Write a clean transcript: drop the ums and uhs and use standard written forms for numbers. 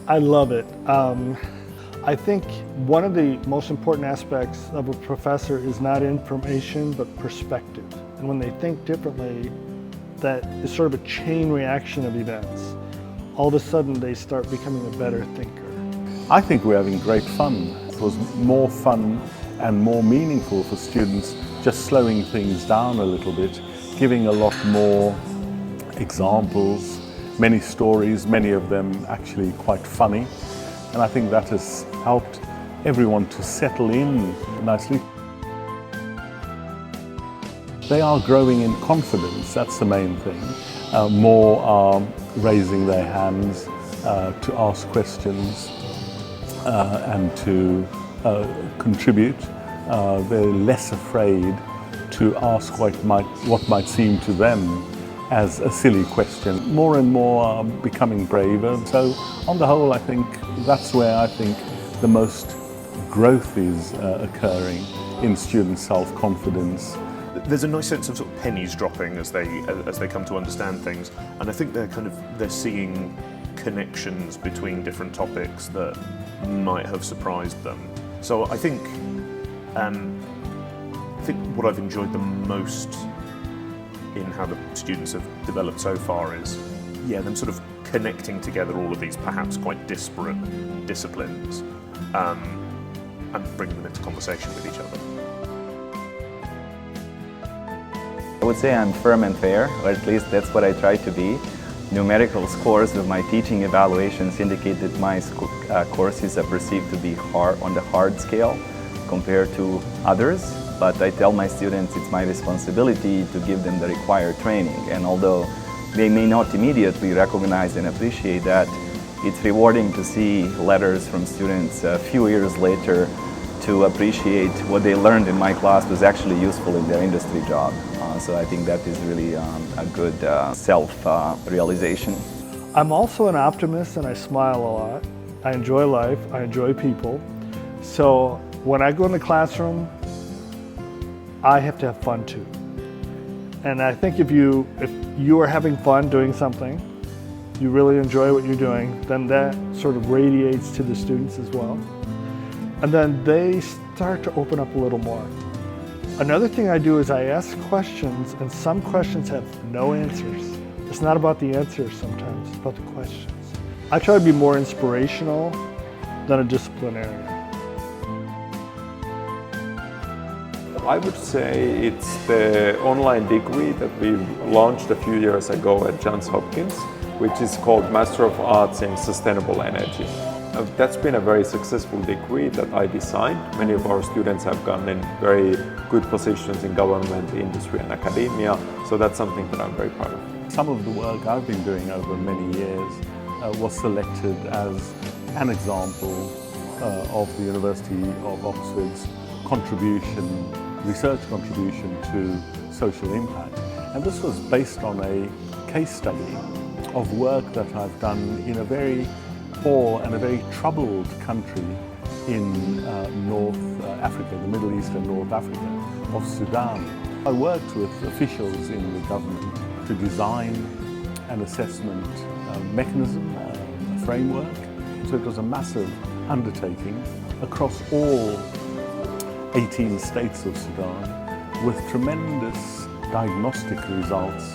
I love it. I think one of the most important aspects of a professor is not information, but perspective. And when they think differently, that is sort of a chain reaction of events. All of a sudden, they start becoming a better thinker. I think we're having great fun. It was more fun and more meaningful for students just slowing things down a little bit, giving a lot more examples, many stories, many of them actually quite funny. And I think that has helped everyone to settle in nicely. They are growing in confidence, that's the main thing. More are raising their hands to ask questions and to contribute. They're less afraid to ask what might seem to them as a silly question. More and more are becoming braver. So on the whole, I think that's where I think the most growth is occurring in student self-confidence. There's a nice sense of sort of pennies dropping as they come to understand things, and I think they're seeing connections between different topics that might have surprised them. So I think what I've enjoyed the most in how the students have developed so far is, them sort of connecting together all of these perhaps quite disparate disciplines and bringing them into conversation with each other. I would say I'm firm and fair, or at least that's what I try to be. Numerical scores of my teaching evaluations indicate that my courses are perceived to be on the hard scale compared to others, but I tell my students it's my responsibility to give them the required training, and although they may not immediately recognize and appreciate that, it's rewarding to see letters from students a few years later to appreciate what they learned in my class was actually useful in their industry job. So I think that is really a good self-realization. I'm also an optimist and I smile a lot. I enjoy life, I enjoy people. So when I go in the classroom, I have to have fun too. And I think if you are having fun doing something, you really enjoy what you're doing, then that sort of radiates to the students as well. And then they start to open up a little more. Another thing I do is I ask questions, and some questions have no answers. It's not about the answers sometimes, it's about the questions. I try to be more inspirational than a disciplinarian. I would say it's the online degree that we launched a few years ago at Johns Hopkins, which is called Master of Arts in Sustainable Energy. That's been a very successful degree that I designed. Many of our students have gone in very good positions in government, industry and academia, so that's something that I'm very proud of. Some of the work I've been doing over many years was selected as an example of the University of Oxford's research contribution to social impact. And this was based on a case study of work that I've done in a very poor and a very troubled country in North Africa, the Middle East and North Africa, of Sudan. I worked with officials in the government to design an assessment mechanism, a framework. So it was a massive undertaking across all 18 states of Sudan with tremendous diagnostic results